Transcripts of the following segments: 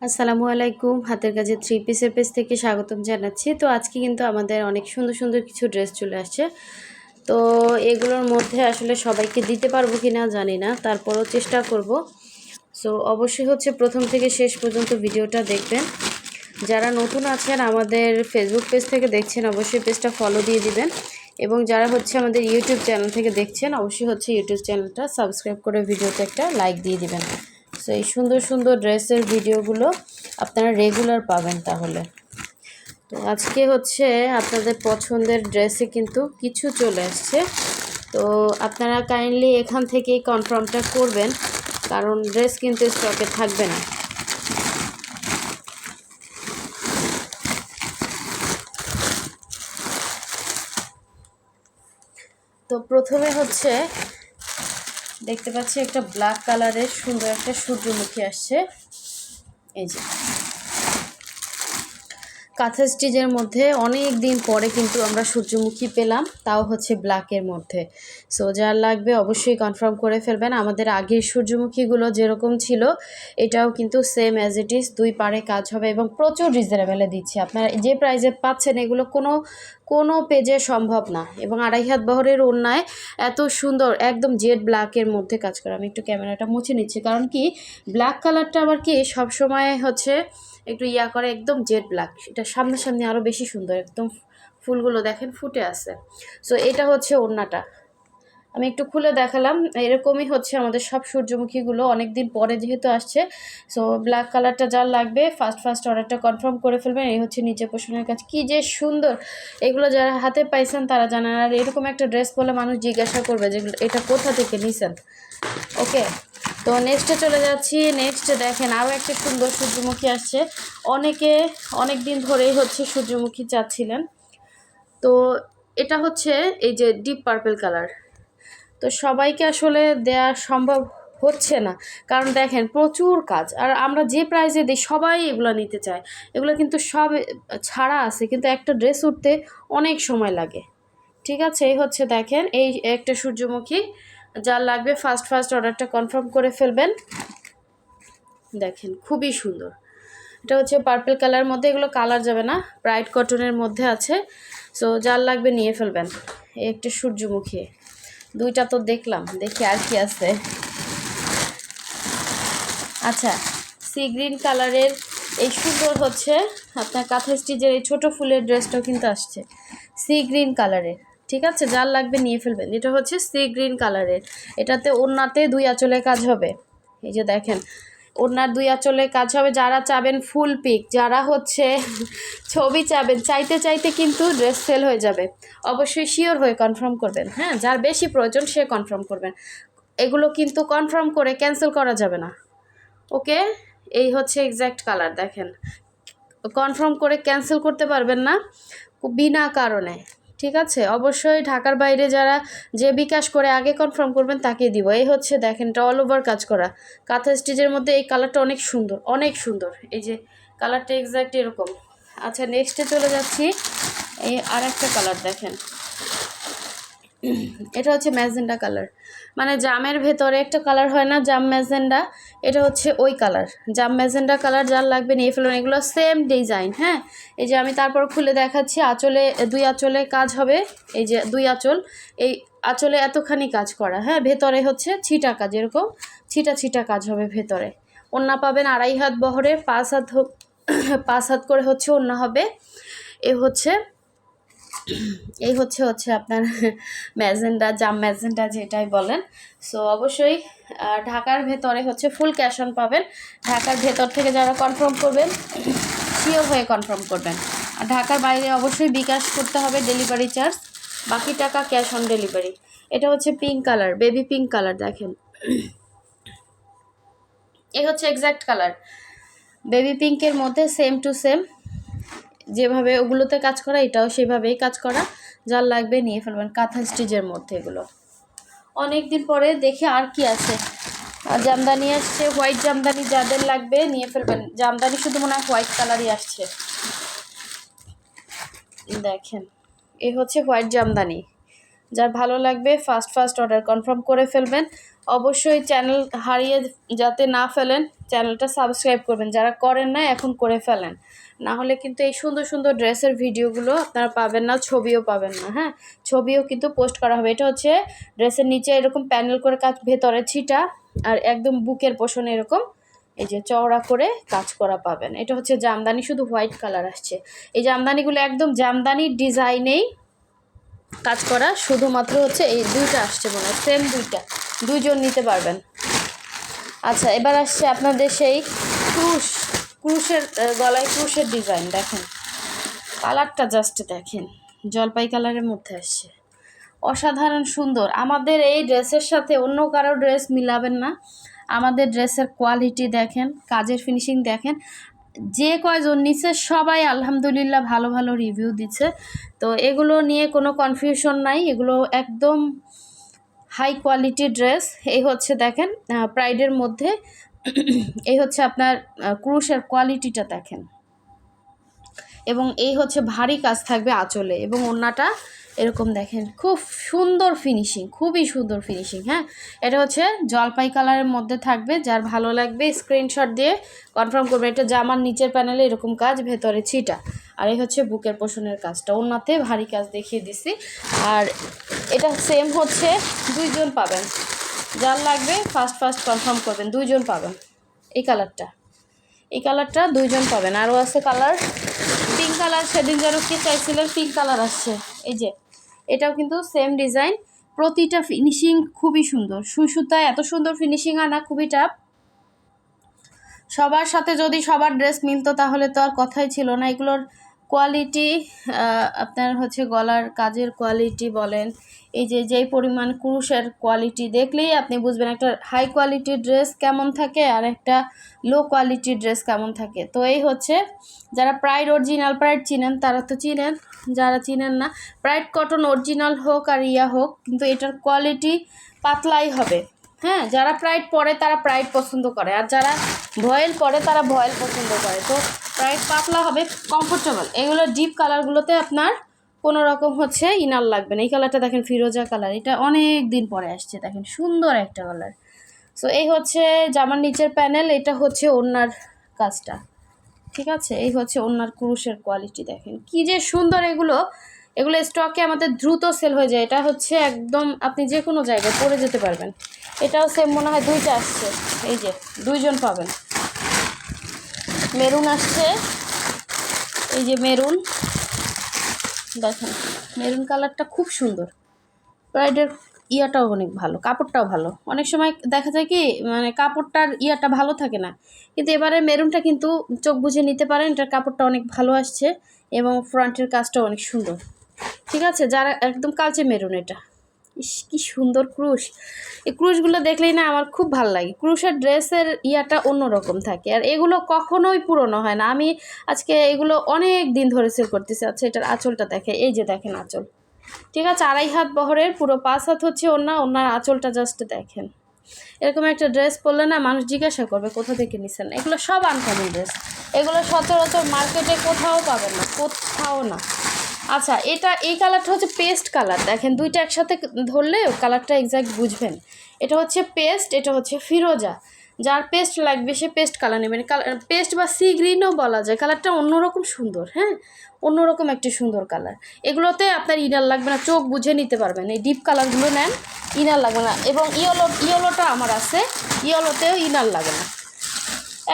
আসসালামু আলাইকুম। হাতের কাজে থ্রি পিসের পেজ থেকে স্বাগতম জানাচ্ছি। তো আজকে কিন্তু আমাদের অনেক সুন্দর সুন্দর কিছু ড্রেস চলে আসছে। তো এগুলোর মধ্যে আসলে সবাইকে দিতে পারবো কি না জানি না, তারপরও চেষ্টা করব। সো অবশ্যই হচ্ছে প্রথম থেকে শেষ পর্যন্ত ভিডিওটা দেখবেন। যারা নতুন আছেন আমাদের ফেসবুক পেজ থেকে দেখছেন অবশ্যই পেজটা ফলো দিয়ে দিবেন, এবং যারা হচ্ছে আমাদের ইউটিউব চ্যানেল থেকে দেখছেন অবশ্যই হচ্ছে ইউটিউব চ্যানেলটা সাবস্ক্রাইব করে ভিডিওতে একটা লাইক দিয়ে দিবেন। সো এই সুন্দর সুন্দর ড্রেসের ভিডিওগুলো আপনারা রেগুলার পাবেন তাহলে। তো আজকে হচ্ছে আপনাদের পছন্দের ড্রেসে কিন্তু কিছু চলে আসছে। তো আপনারা কাইন্ডলি এখান থেকেই কনফার্মটা করবেন, কারণ ড্রেস কিন্তু স্টকে থাকবে না। তো প্রথমে হচ্ছে দেখতে পাচ্ছি একটা ব্ল্যাক কালারের সুন্দর একটা সূর্যমুখী আসছে। এই যে কাঁথা স্টিচের মধ্যে অনেক দিন পরে কিন্তু আমরা সূর্যমুখী পেলাম, তাও হচ্ছে ব্ল্যাকের মধ্যে। সো যার লাগবে অবশ্যই কনফার্ম করে ফেলবেন। আমাদের আগের সূর্যমুখীগুলো যেরকম ছিল এটাও কিন্তু সেম অ্যাজ ইট ইজ, দুই পারে কাজ হবে এবং প্রচুর রিজনেবলে দিচ্ছি। আপনারা যে প্রাইসে পাচ্ছেন এগুলো কোনো পেজে সম্ভব না। এবং আড়াই হাত বহরের ওড়নায় এত সুন্দর একদম জেড ব্ল্যাকের মধ্যে কাজ করে। আমি একটু ক্যামেরাটা মুছে নিচ্ছি, কারণ কি ব্ল্যাক কালারটা আবার কি সবসময় হচ্ছে একটু করে একদম জেড ব্ল্যাক, এটা সামনাসামনি আরও বেশি সুন্দর, একদম ফুলগুলো দেখেন ফুটে আছে। সো এটা হচ্ছে ওড়নাটা, আমি একটু খুলে দেখালাম। এরকমই হচ্ছে আমাদের সব সূর্যমুখীগুলো অনেক দিন পরে যেহেতু আসছে। সো ব্ল্যাক কালারটা যার লাগবে ফার্স্ট অর্ডারটা কনফার্ম করে ফেলবেন। এই হচ্ছে নিচে পোষণের কাজ, কি যে সুন্দর। এগুলো যারা হাতে পাইছেন তারা জানেন। আর এরকম একটা ড্রেস পরলে মানুষ জিজ্ঞাসা করবে যে এটা কোথা থেকে নিছেন। ওকে, তো নেক্সটে চলে যাচ্ছি। নেক্সটে দেখেন আরও একটা সুন্দর সূর্যমুখী আসছে। অনেক দিন ধরেই হচ্ছে সূর্যমুখী চাচ্ছিলেন। তো এটা হচ্ছে এই যে ডিপ পার্পল কালার। তো সবাইকে আসলে দেয়া সম্ভব হচ্ছে না, কারণ দেখেন প্রচুর কাজ। আর আমরা যে প্রাইসে দিই সবাই এগুলো নিতে চায়। এগুলো কিন্তু সব ছাড়া আছে, কিন্তু একটা ড্রেস উঠতে অনেক সময় লাগে। ঠিক আছে, এই হচ্ছে দেখেন এই একটা সূর্যমুখী। যার লাগবে ফার্স্ট অর্ডারটা কনফার্ম করে ফেলবেন। দেখেন খুবই সুন্দর। এটা হচ্ছে পার্পল কালার মধ্যে, এগুলো কালার যাবে না, ব্রাইট কটনের মধ্যে আছে। সো যার লাগবে নিয়ে ফেলবেন। এই একটা সূর্যমুখী, দুইটা তো দেখলাম, দেখি আর কি আছে। আচ্ছা, সি গ্রিন কালারের এই সুন্দর হচ্ছে আপনার কাঁথা স্টিচের এই ছোটো ফুলের ড্রেসটাও কিন্তু আসছে সি গ্রিন কালারের। ঠিক আছে, যার লাগবে নিয়ে ফেলবেন। এটা হচ্ছে সি গ্রিন কালারের, এটাতে ওড়নাতে দুই আঁচলে কাজ হবে। এই যে দেখেন ওড়নার দুই আঁচলে কাজ হবে। যারা চাবেন ফুল পিক, যারা হচ্ছে ছবি চাবেন, চাইতে চাইতে কিন্তু ড্রেস সেল হয়ে যাবে। অবশ্যই শিওর হয়ে কনফার্ম করবেন। হ্যাঁ, যার বেশি প্রয়োজন সে কনফার্ম করবেন। এগুলো কিন্তু কনফার্ম করে ক্যান্সেল করা যাবে না। ওকে, এই হচ্ছে এক্স্যাক্ট কালার। দেখেন কনফার্ম করে ক্যান্সেল করতে পারবেন না বিনা কারণে। ঠিক আছে, অবশ্যই ঢাকার বাইরে যারা যে বিকাশ করে আগে কনফার্ম করবেন তাকে দিব। এই হচ্ছে দেখেন এটা অল ওভার কাজ করা কাঁথা স্টিচের মধ্যে। এই কালারটা অনেক সুন্দর, অনেক সুন্দর। এই যে কালারটা এক্স্যাক্ট এরকম। আচ্ছা, নেক্সটে চলে যাচ্ছি। এই আর একটা কালার দেখেন, এটা হচ্ছে ম্যাজেন্ডা কালার। মানে জামের ভেতরে একটা কালার হয় না, জাম ম্যাজেন্ডা, এটা হচ্ছে ওই কালার, জাম ম্যাজেন্ডা কালার। যার লাগবে নিয়ে ফেলুন। এগুলো সেম ডিজাইন। হ্যাঁ, এই যে আমি তারপর খুলে দেখাচ্ছি। আঁচলে দুই আঁচলে কাজ হবে। এই যে দুই আঁচল, এই আঁচলে এতখানি কাজ করা। হ্যাঁ, ভেতরে হচ্ছে ছিটা কাজ, এরকম ছিটা ছিটা কাজ হবে ভেতরে। ওড়না পাবেন আড়াই হাত বহরের, 5 হাত করে হচ্ছে ওড়না হবে। এই হচ্ছে আপনার ম্যাজেন্ডা, জাম ম্যাজেন্ডা যেটাই বলেন। সো অবশ্যই ঢাকার ভেতরে হচ্ছে ফুল ক্যাশ অন পাবেন। ঢাকার ভেতর থেকে যারা কনফার্ম করবেন শিওর হয়ে কনফার্ম করবেন। আর ঢাকার বাইরে অবশ্যই বিকাশ করতে হবে, ডেলিভারি চার্জ, বাকি টাকা ক্যাশ অন ডেলিভারি। এটা হচ্ছে pink colour, baby pink colour. দেখেন এই হচ্ছে এক্স্যাক্ট কালার, বেবি পিঙ্কের মধ্যে সেম টু সেম যেভাবে ওগুলোতে কাজ করা এটাও সেভাবেই কাজ করা। যার লাগবে নিয়ে ফেলবেন। কাঁথা স্টিচের মধ্যে এগুলো অনেক দিন পরে দেখি আর কি আছে। আর জামদানি আসছে, হোয়াইট জামদানি যাদের লাগবে নিয়ে ফেলবেন। জামদানি শুধু মনে হয় হোয়াইট কালারই আসছে। দেখেন এই হচ্ছে হোয়াইট জামদানি, যার ভালো লাগবে ফার্স্ট অর্ডার কনফার্ম করে ফেলবেন। অবশ্যই চ্যানেল হারিয়ে যাতে না ফেলেন, চ্যানেলটা সাবস্ক্রাইব করবেন, যারা করেন না এখন করে ফেলেন, না হলে কিন্তু এই সুন্দর সুন্দর ড্রেসের ভিডিওগুলো আপনারা পাবেন না, ছবিও পাবেন না। হ্যাঁ, ছবিও কিন্তু পোস্ট করা হবে। এটা হচ্ছে ড্রেসের নিচে এরকম প্যানেল করে কাজ, ভেতরে ছিটা, আর একদম বুকের পোষণে এরকম এই যে চওড়া করে কাজ করা পাবেন। এটা হচ্ছে জামদানি, শুধু হোয়াইট কালার আসছে। এই জামদানিগুলো একদম জামদানির ডিজাইনেই কাজ করা, শুধুমাত্র হচ্ছে এই দুইটা আসছে মনে হয়, সেম দুইজন নিতে পারবেন। আচ্ছা, এবার আসছে আপনাদের সেই ক্রুশের গলায় ক্রুশের ডিজাইন। দেখেন কালারটা, জাস্ট দেখেন, জলপাই কালারের মধ্যে আসছে, অসাধারণ সুন্দর। আমাদের এই ড্রেসের সাথে অন্য কারো ড্রেস মিলাবেন না। আমাদের ড্রেসের কোয়ালিটি দেখেন, কাজের ফিনিশিং দেখেন। যে কয়জন নিচ্ছে সবাই আলহামদুলিল্লাহ ভালো ভালো রিভিউ দিচ্ছে। তো এগুলো নিয়ে কোনো কনফিউশন নাই, এগুলো একদম হাই কোয়ালিটির ড্রেস। এই হচ্ছে দেখেন প্রাইডের মধ্যে এই হচ্ছে আপনার ক্রুশের কোয়ালিটিটা দেখেন, এবং এই হচ্ছে ভারী কাজ থাকবে আঁচলে, এবং ওড়নাটা এরকম দেখেন, খুব সুন্দর ফিনিশিং, খুবই সুন্দর ফিনিশিং। হ্যাঁ, এটা হচ্ছে জলপাই কালারের মধ্যে থাকবে। যার ভালো লাগবে স্ক্রিনশট দিয়ে কনফার্ম করবে। এটা জামার নিচের প্যানেলে এরকম কাজ, ভেতরে ছিটা, আর এই হচ্ছে বুকের পোষণের কাজটা। ওড়নাতে ভারী কাজ দেখিয়ে দিছি। আর এটা সেম হচ্ছে, দুইজন পাবেন, যার লাগবে ফার্স্ট কনফার্ম করবেন, দুইজন পাবেন। এই কালারটা দুইজন পাবেন। আরও আছে কালার, পিঙ্ক কালার, সেদিন যেন কি চাইছিলেন, পিঙ্ক কালার আসছে। এই যে এটাও কিন্তু সেম ডিজাইন, প্রতিটা ফিনিশিং খুবই সুন্দর। সুতায় এত সুন্দর ফিনিশিং আনা খুবই টাফ। সবার সাথে যদি সবার ড্রেস মিলতো তাহলে তো আর কথাই ছিল না। এগুলোর কোয়ালিটি, আপনার হচ্ছে গলার কাজের কোয়ালিটি বলেন, এই যে যেই পরিমাণ ক্রুশের কোয়ালিটি দেখলেই আপনি বুঝবেন একটা হাই কোয়ালিটির ড্রেস কেমন থাকে আর একটা লো কোয়ালিটির ড্রেস কেমন থাকে। তো এই হচ্ছে, যারা প্রাইড অরিজিনাল প্রাইড চিনেন তারা তো চিনেন, যারা চিনেন না, প্রাইড কটন অরিজিনাল হোক আর হোক, কিন্তু এটার কোয়ালিটি পাতলাই হবে। হ্যাঁ, যারা প্রাইড পরে তারা প্রাইড পছন্দ করে, আর যারা ভয়েল পরে তারা ভয়েল পছন্দ করে। তো প্রাইড পাতলা হবে, কমফোর্টেবল। এগুলো ডিপ কালারগুলোতে আপনার কোনো রকম হচ্ছে ইনার লাগবে না। এই কালারটা দেখেন, ফিরোজা কালার, এটা অনেক দিন পরে আসছে, দেখেন সুন্দর একটা কালার। সো এই হচ্ছে জামার নিচের প্যানেল, এটা হচ্ছে ওড়নার কাজটা, ঠিক আছে। এই হচ্ছে ওড়নার ক্রুশের কোয়ালিটি, দেখেন কি যে সুন্দর। এগুলো স্টকে আমাদের দ্রুত সেল হয়ে যায়। এটা হচ্ছে একদম আপনি যে কোনো জায়গায় পরে যেতে পারবেন। এটাও সেম মনে হয় দুইটা আসছে, এই যে দুইজন পাবেন। মেরুন আসছে, এই যে মেরুন, দেখেন মেরুন কালারটা খুব সুন্দর। প্রাইডের ইয়াটাও অনেক ভালো, কাপড়টাও ভালো। অনেক সময় দেখা যায় কি মানে কাপড়টার ইয়াটা ভালো থাকে না, কিন্তু এবারে মেরুনটা কিন্তু চোখ বুঝে নিতে পারেন, এটার কাপড়টা অনেক ভালো আসছে এবং ফ্রন্টের কাজটাও অনেক সুন্দর, ঠিক আছে। যারা একদম কালচে মেরুন, এটা ইস কি সুন্দর ক্রুশ। এই ক্রুশগুলো দেখলেই না আমার খুব ভালো লাগে। ক্রুশের ড্রেসের ইয়াটা অন্যরকম থাকে, আর এগুলো কখনোই পুরনো হয় না। আমি আজকে এগুলো অনেক দিন ধরে সেল করতেছি। আচ্ছা, এটার আঁচলটা দেখে, এই যে দেখেন আঁচল, ঠিক আছে, 2.5 হাত বহরের, পুরো 5 হাত হচ্ছে ওনার আঁচলটা জাস্ট দেখেন। এরকম একটা ড্রেস পরলে না মানুষ জিজ্ঞাসা করবে কোথা থেকে নিছেন। এগুলো সব আনকমন ড্রেস, এগুলো সচরাচর মার্কেটে কোথাও পাবেন না, কোথাও না। আচ্ছা, এই কালারটা হচ্ছে পেস্ট কালার, দেখেন দুইটা একসাথে ধরলে কালারটা এক্স্যাক্ট বুঝবেন। এটা হচ্ছে পেস্ট, এটা হচ্ছে ফিরোজা। যার পেস্ট লাগবে সে পেস্ট কালার নেবেন, পেস্ট বা সি গ্রিনও বলা যায়। কালারটা অন্যরকম সুন্দর, হ্যাঁ, অন্যরকম একটি সুন্দর কালার। এগুলোতে আপনার ইনার লাগবে না, চোখ বুঝে নিতে পারবেন। এই ডিপ কালারগুলো নেন, ইনার লাগবে না। এবং ইয়েলোটা আমার আছে, ইয়েলোতেও ইনার লাগে না,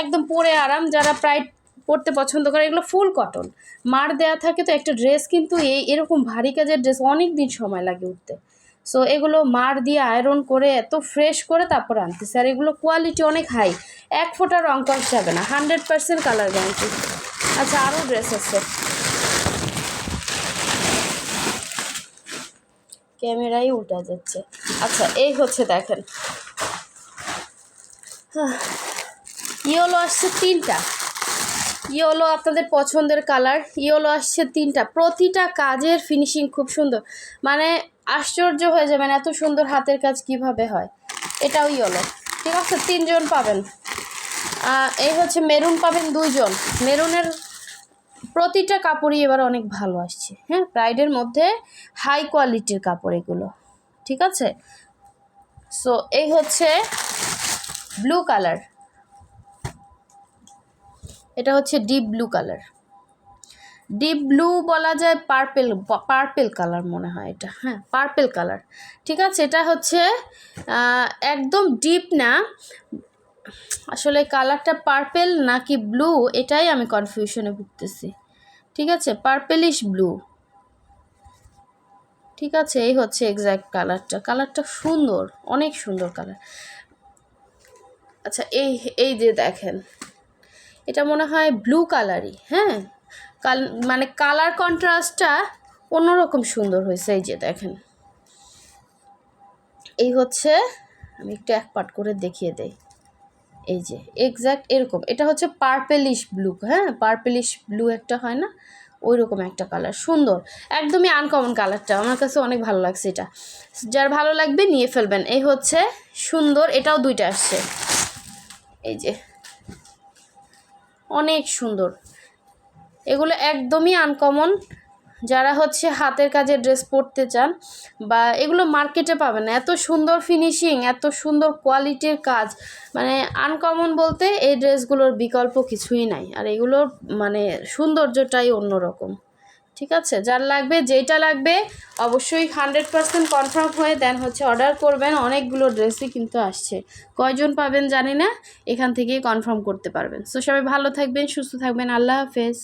একদম পরে আরাম। যারা প্রাইড পরতে পছন্দ করে, এগুলো ফুল কটন, মার দেয়া থাকে। তো একটা ড্রেস কিন্তু এরকম ভারী কাজের ড্রেস অনেক দিন সময় লাগে উঠতে। সো এগুলো মার দিয়ে আয়রন করে এত ফ্রেশ করে তারপর আনতেছে, আর এগুলো কোয়ালিটি অনেক হাই, 1 ফোঁটা রং কষ যাবে না, 100% কালার গ্যারান্টি। আচ্ছা, আরও ড্রেস আছে, ক্যামেরাই উল্টা যাচ্ছে। আচ্ছা, এই হচ্ছে দেখেন, ইয়েলো আসছে 3টা, ইয়েলো আপনাদের পছন্দের কালার, ইয়েলো আসছে 3টা। প্রতিটা কাজের ফিনিশিং খুব সুন্দর, মানে আশ্চর্য হয়ে যাবেন এত সুন্দর হাতের কাজ কিভাবে হয়। এটাও ইয়েলো, ঠিক আছে, 3জন পাবেন। এই হচ্ছে মেরুন পাবেন 2জন। মেরুনের প্রতিটা কাপড়ই এবার অনেক ভালো আসছে, হ্যাঁ, প্রাইডের মধ্যে হাই কোয়ালিটির কাপড় এগুলো, ঠিক আছে। সো এই হচ্ছে ব্লু কালার, এটা হচ্ছে deep blue colour, deep blue বলা যায়, পার্পেল কালার মনে হয় এটা, হ্যাঁ পার্পেল কালার, ঠিক আছে। এটা হচ্ছে একদম ডিপ না, আসলে কালারটা পার্পেল নাকি ব্লু এটাই আমি কনফিউশনে ভুগতেছি, ঠিক আছে, পার্পেলিশ ব্লু, ঠিক আছে। এই হচ্ছে এক্স্যাক্ট কালারটা সুন্দর, অনেক সুন্দর কালার। আচ্ছা এই এই যে দেখেন, এটা মনে হয় ব্লু কালারই, হ্যাঁ, মানে কালার কন্ট্রাস্টটা অন্যরকম সুন্দর হয়েছে। এই যে দেখেন, এই হচ্ছে, আমি একটু এক পাট করে দেখিয়ে দেই, এই যে এক্স্যাক্ট এরকম, এটা হচ্ছে পার্পেলিশ ব্লু, হ্যাঁ পার্পেলিশ ব্লু একটা হয় না, ওই রকম একটা কালার, সুন্দর, একদমই আনকমন কালারটা, আমার কাছে অনেক ভালো লাগছে। এটা যার ভালো লাগবে নিয়ে ফেলবেন। এই হচ্ছে সুন্দর, এটাও দুইটা আসছে, এই যে অনেক সুন্দর, এগুলো একদমই আনকমন। যারা হচ্ছে হাতের কাজের ড্রেস পরতে চান, বা এগুলো মার্কেটে পাবেন না, এত সুন্দর ফিনিশিং, এত সুন্দর কোয়ালিটির কাজ, মানে আনকমন বলতে এই ড্রেসগুলোর বিকল্প কিছুই নাই, আর এগুলোর মানে সৌন্দর্যটাই অন্যরকম, ঠিক আছে। যার লাগবে, যেটা লাগবে অবশ্যই 100% কনফার্ম হয়ে দেন হচ্ছে অর্ডার করবেন। অনেকগুলো ড্রেসই কিন্তু আসছে, কয়জন পাবেন জানি না, এখান থেকেই কনফার্ম করতে পারবেন। সো সবাই ভালো থাকবেন, সুস্থ থাকবেন, আল্লাহ হাফেজ।